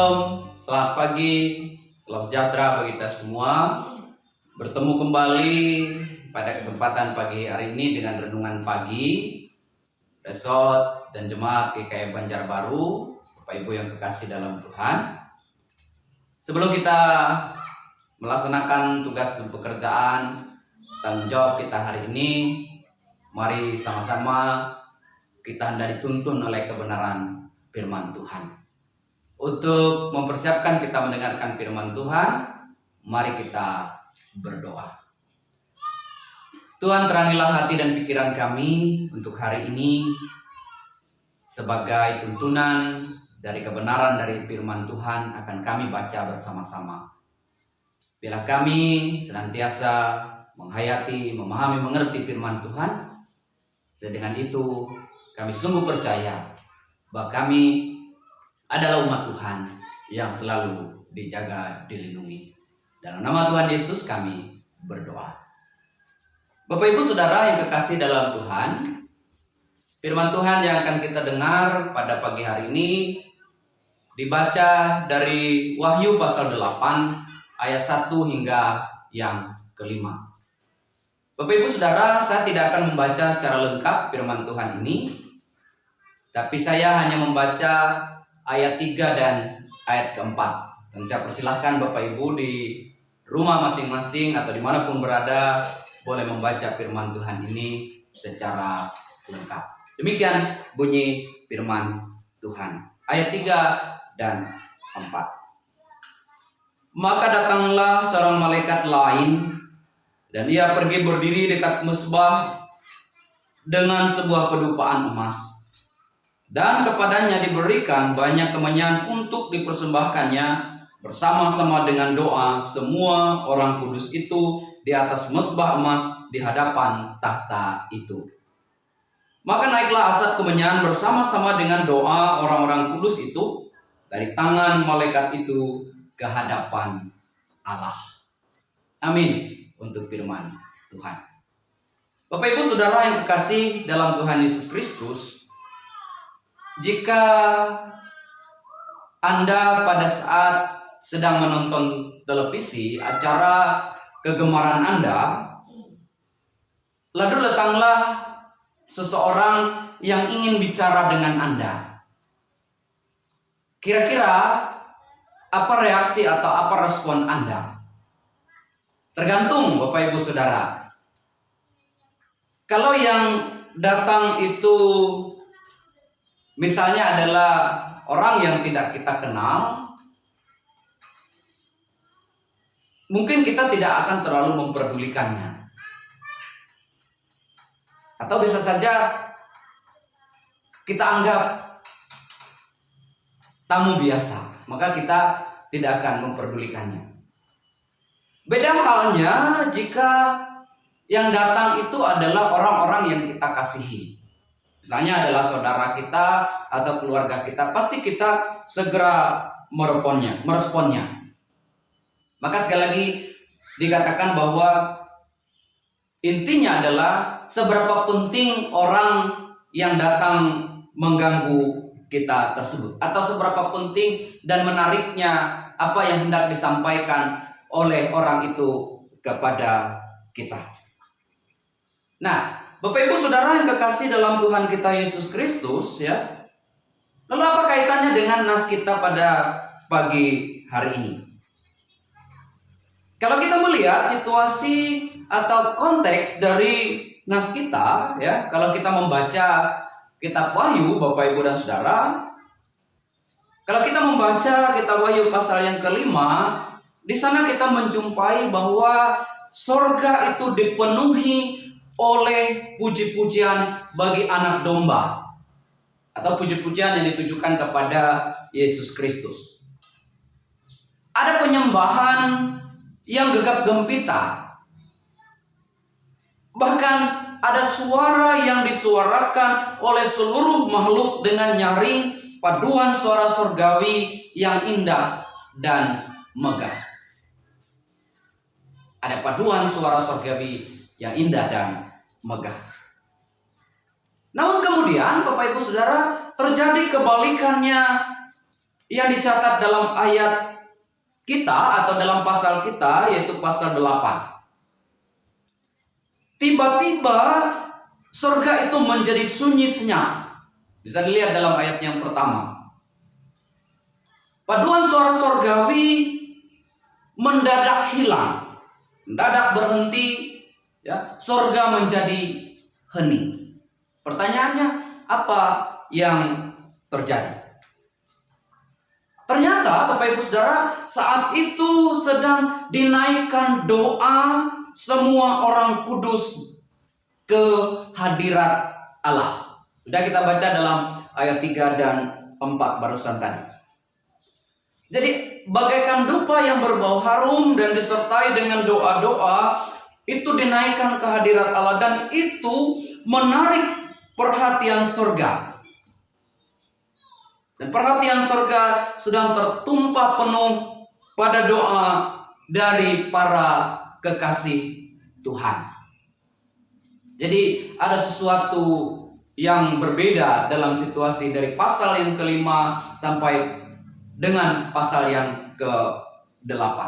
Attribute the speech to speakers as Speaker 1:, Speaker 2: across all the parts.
Speaker 1: Shalom, selamat pagi, selamat sejahtera bagi kita semua. Bertemu kembali pada kesempatan pagi hari ini dengan renungan pagi Resort dan Jemaat GKI Banjarbaru, Bapak Ibu yang kekasih dalam Tuhan. Sebelum kita melaksanakan tugas dan pekerjaan tanggung jawab kita hari ini, mari sama-sama kita hendak dituntun oleh kebenaran firman Tuhan. Untuk mempersiapkan kita mendengarkan firman Tuhan, mari kita berdoa. Tuhan, terangilah hati dan pikiran kami untuk hari ini sebagai tuntunan dari kebenaran dari firman Tuhan akan kami baca bersama-sama. Biarlah kami senantiasa menghayati, memahami, mengerti firman Tuhan. Dengan itu kami sungguh percaya bahwa kami adalah umat Tuhan yang selalu dijaga, dilindungi. Dalam nama Tuhan Yesus kami berdoa. Bapak Ibu Saudara yang kekasih dalam Tuhan, firman Tuhan yang akan kita dengar pada pagi hari ini dibaca dari Wahyu pasal 8 ayat 1 hingga yang kelima. Bapak Ibu Saudara, saya tidak akan membaca secara lengkap firman Tuhan ini, tapi saya hanya membaca ayat 3 dan ayat keempat. Dan saya persilahkan Bapak Ibu di rumah masing-masing atau dimanapun berada boleh membaca firman Tuhan ini secara lengkap. Demikian bunyi firman Tuhan. Ayat 3 dan 4. Maka datanglah seorang malaikat lain dan ia pergi berdiri dekat mezbah dengan sebuah kedupaan emas. Dan kepadanya diberikan banyak kemenyan untuk dipersembahkannya bersama-sama dengan doa semua orang kudus itu di atas mezbah emas di hadapan tahta itu. Maka naiklah asap kemenyan bersama-sama dengan doa orang-orang kudus itu dari tangan malaikat itu ke hadapan Allah. Amin. Untuk firman Tuhan. Bapak Ibu Saudara yang kekasih dalam Tuhan Yesus Kristus, jika Anda pada saat sedang menonton televisi acara kegemaran Anda, lalu datanglah seseorang yang ingin bicara dengan Anda. Kira-kira apa reaksi atau apa respon Anda? Tergantung Bapak Ibu Saudara. Kalau yang datang itu misalnya adalah orang yang tidak kita kenal, mungkin kita tidak akan terlalu memperdulikannya. Atau bisa saja kita anggap tamu biasa, maka kita tidak akan memperdulikannya. Beda halnya jika yang datang itu adalah orang-orang yang kita kasihi. Misalnya adalah saudara kita atau keluarga kita, pasti kita segera meresponnya. Maka sekali lagi dikatakan bahwa intinya adalah seberapa penting orang yang datang mengganggu kita tersebut, atau seberapa penting dan menariknya apa yang hendak disampaikan oleh orang itu kepada kita. Nah, Bapak Ibu Saudara yang kekasih dalam Tuhan kita Yesus Kristus, ya. Lalu apa kaitannya dengan nas kita pada pagi hari ini? Kalau kita melihat situasi atau konteks dari nas kita, ya, kalau kita membaca kitab Wahyu, Bapak Ibu dan Saudara, kalau kita membaca kitab Wahyu pasal yang kelima, di sana kita menjumpai bahwa sorga itu dipenuhi oleh puji-pujian bagi anak domba, atau puji-pujian yang ditujukan kepada Yesus Kristus. Ada penyembahan yang gegap gempita. Bahkan ada suara yang disuarakan oleh seluruh makhluk dengan nyaring, paduan suara surgawi yang indah dan megah. Ada paduan suara surgawi yang indah dan megah. Namun kemudian Bapak Ibu Saudara, terjadi kebalikannya yang dicatat dalam ayat kita atau dalam pasal kita, yaitu pasal 8. Tiba-tiba surga itu menjadi sunyi senyap. Bisa dilihat dalam ayat yang pertama. Paduan suara surgawi mendadak hilang, mendadak berhenti, ya, surga menjadi hening. Pertanyaannya, apa yang terjadi? Ternyata Bapak Ibu Saudara, saat itu sedang dinaikkan doa semua orang kudus ke hadirat Allah. Sudah kita baca dalam ayat 3 dan 4 barusan tadi. Jadi bagaikan dupa yang berbau harum dan disertai dengan doa-doa, itu dinaikkan ke hadirat Allah, dan itu menarik perhatian surga. Dan perhatian surga sedang tertumpah penuh pada doa dari para kekasih Tuhan. Jadi ada sesuatu yang berbeda dalam situasi dari pasal yang kelima sampai dengan pasal yang ke-8.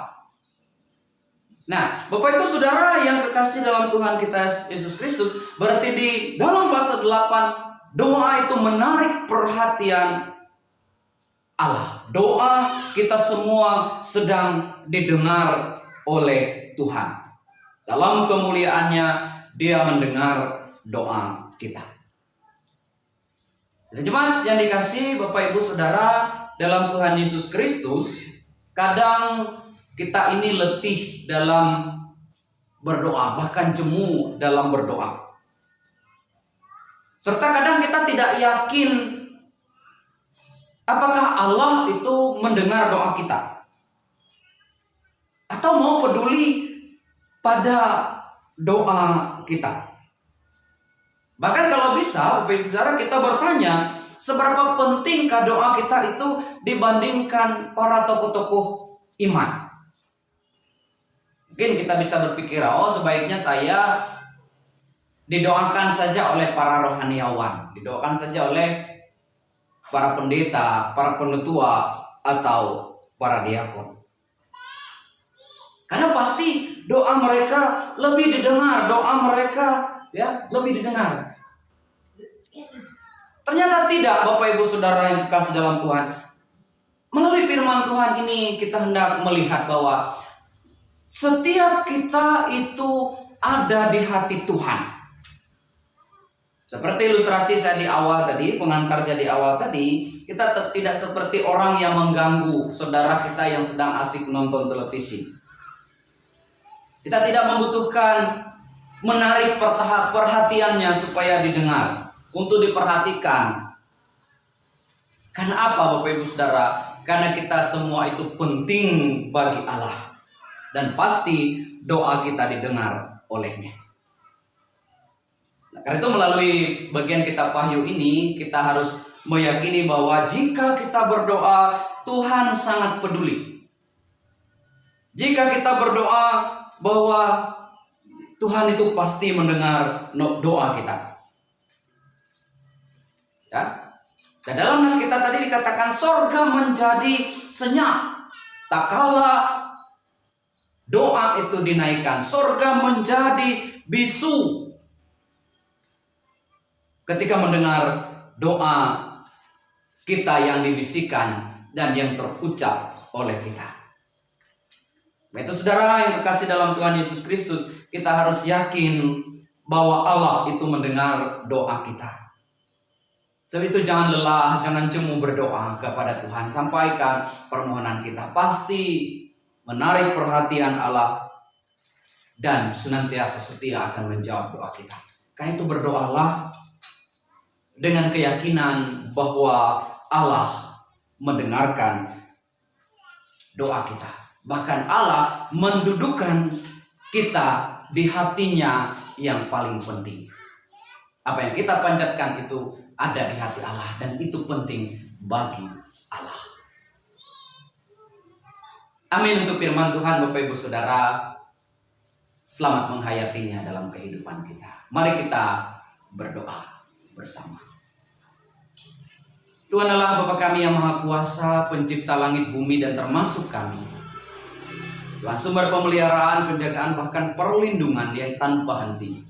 Speaker 1: Nah, Bapak Ibu Saudara yang kekasih dalam Tuhan kita Yesus Kristus, berarti di dalam pasal 8 doa itu menarik perhatian Allah. Doa kita semua sedang didengar oleh Tuhan. Dalam kemuliaannya Dia mendengar doa kita. Jemaat yang dikasihi Bapak Ibu Saudara dalam Tuhan Yesus Kristus, kadang kita ini letih dalam berdoa, bahkan jemu dalam berdoa. Serta kadang kita tidak yakin apakah Allah itu mendengar doa kita, atau mau peduli pada doa kita. Bahkan kalau bisa, Bapak Ibu Saudara, kita bertanya, seberapa pentingkah doa kita itu dibandingkan para tokoh-tokoh iman? Mungkin kita bisa berpikir, oh sebaiknya saya didoakan saja oleh para rohaniawan, didoakan saja oleh para pendeta, para penetua, atau para diakon. Karena pasti doa mereka lebih didengar, doa mereka lebih didengar. Ternyata tidak, Bapak Ibu Saudara yang dikasih dalam Tuhan. Melalui firman Tuhan ini kita hendak melihat bahwa setiap kita itu ada di hati Tuhan. Seperti ilustrasi saya di awal tadi, pengantar saya di awal tadi, kita tidak seperti orang yang mengganggu saudara kita yang sedang asik nonton televisi. Kita tidak membutuhkan menarik perhatiannya supaya didengar, untuk diperhatikan. Karena apa Bapak Ibu Saudara? Karena kita semua itu penting bagi Allah, dan pasti doa kita didengar olehnya. Karena itu melalui bagian kitab Wahyu ini kita harus meyakini bahwa jika kita berdoa, Tuhan sangat peduli. Jika kita berdoa, bahwa Tuhan itu pasti mendengar doa kita. Ya. Dan dalam nas kita tadi dikatakan sorga menjadi senyap tak kala doa itu dinaikkan. Sorga menjadi bisu ketika mendengar doa kita yang dibisikkan dan yang terucap oleh kita. Itu saudara yang dikasih dalam Tuhan Yesus Kristus, kita harus yakin bahwa Allah itu mendengar doa kita. Sebab itu jangan lelah, jangan jemu berdoa kepada Tuhan. Sampaikan permohonan kita, pasti menarik perhatian Allah dan senantiasa setia akan menjawab doa kita. Karena itu berdoalah dengan keyakinan bahwa Allah mendengarkan doa kita. Bahkan Allah mendudukkan kita di hatinya yang paling penting. Apa yang kita panjatkan itu ada di hati Allah, dan itu penting bagi Allah. Amin untuk firman Tuhan Bapak Ibu Saudara. Selamat menghayatinya dalam kehidupan kita. Mari kita berdoa bersama. Tuhan adalah Bapa kami yang Maha Kuasa, pencipta langit, bumi, dan termasuk kami. Tuhan sumber pemeliharaan, penjagaan, bahkan perlindungan yang tanpa henti.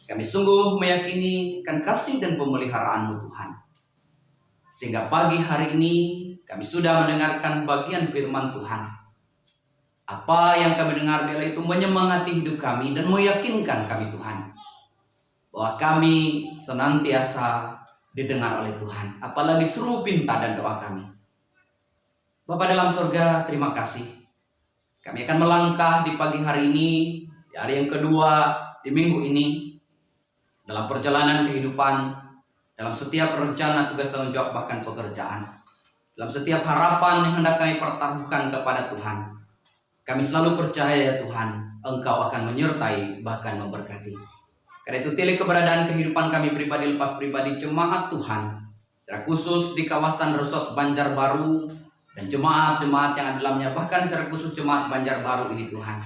Speaker 1: Kami sungguh meyakini akan kasih dan pemeliharaan-Mu Tuhan. Sehingga pagi hari ini kami sudah mendengarkan bagian firman Tuhan. Apa yang kami dengar adalah itu menyemangati hidup kami dan meyakinkan kami Tuhan, bahwa kami senantiasa didengar oleh Tuhan. Apalagi seru pinta dan doa kami. Bapa dalam surga, terima kasih. Kami akan melangkah di pagi hari ini, di hari yang kedua, di minggu ini, dalam perjalanan kehidupan, dalam setiap rencana, tugas, tanggung jawab, bahkan pekerjaan. Dalam setiap harapan yang hendak kami pertaruhkan kepada Tuhan. Kami selalu percaya ya Tuhan, Engkau akan menyertai, bahkan memberkati. Karena itu pilih keberadaan kehidupan kami pribadi lepas pribadi, jemaat Tuhan, secara khusus di kawasan Resort Banjarbaru, dan jemaat-jemaat yang ada dalamnya, bahkan secara khusus jemaat Banjarbaru ini Tuhan.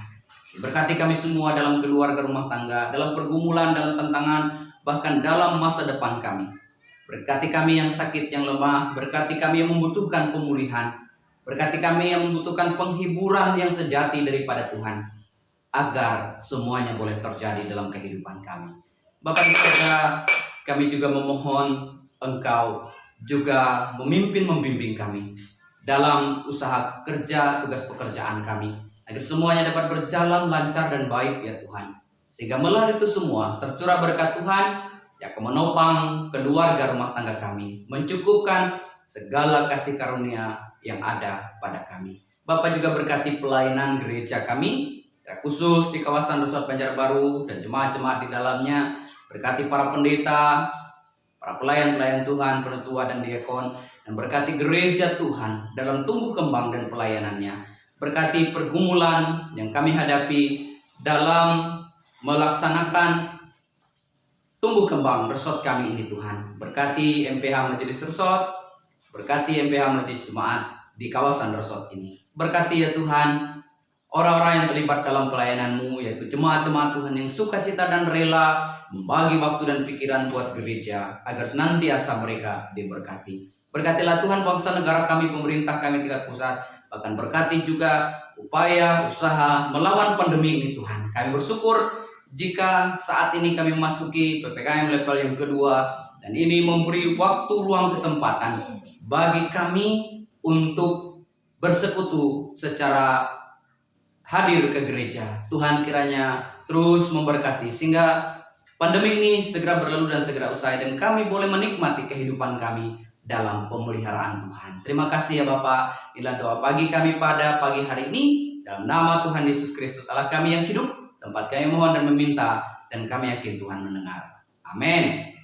Speaker 1: Berkati kami semua dalam keluarga, rumah tangga, dalam pergumulan, dalam tantangan, bahkan dalam masa depan kami. Berkati kami yang sakit, yang lemah, berkati kami yang membutuhkan pemulihan, berkati kami yang membutuhkan penghiburan yang sejati daripada Tuhan, agar semuanya boleh terjadi dalam kehidupan kami. Bapa di surga, kami juga memohon Engkau juga memimpin membimbing kami dalam usaha kerja, tugas pekerjaan kami, agar semuanya dapat berjalan lancar dan baik ya Tuhan. Sehingga melalui itu semua tercurah berkat Tuhan yang akan menopang keluarga, rumah tangga kami, mencukupkan segala kasih karunia yang ada pada kami. Bapak juga berkati pelayanan gereja kami, khusus di kawasan Resort Banjarbaru dan jemaat-jemaat di dalamnya. Berkati para pendeta, para pelayan-pelayan Tuhan, penutua dan diakon, dan berkati gereja Tuhan dalam tumbuh kembang dan pelayanannya. Berkati pergumulan yang kami hadapi dalam melaksanakan tumbuh kembang resort kami ini Tuhan. Berkati MPH Majelis Resort, berkati MPH Majelis Jemaat di kawasan resort ini. Berkati ya Tuhan orang-orang yang terlibat dalam pelayanan-Mu, yaitu jemaat-jemaat Tuhan yang sukacita dan rela membagi waktu dan pikiran buat gereja, agar senantiasa mereka diberkati. Berkatilah Tuhan bangsa negara kami, pemerintah kami tingkat pusat, bahkan berkati juga upaya usaha melawan pandemi ini Tuhan. Kami bersyukur jika saat ini kami memasuki PPKM level yang kedua, dan ini memberi waktu, ruang, kesempatan bagi kami untuk bersekutu secara hadir ke gereja. Tuhan kiranya terus memberkati sehingga pandemi ini segera berlalu dan segera usai, dan kami boleh menikmati kehidupan kami dalam pemeliharaan Tuhan. Terima kasih ya Bapak. Inilah doa pagi kami pada pagi hari ini, dalam nama Tuhan Yesus Kristus Allah kami yang hidup. Tempat kami mohon dan meminta, dan kami yakin Tuhan mendengar. Amin.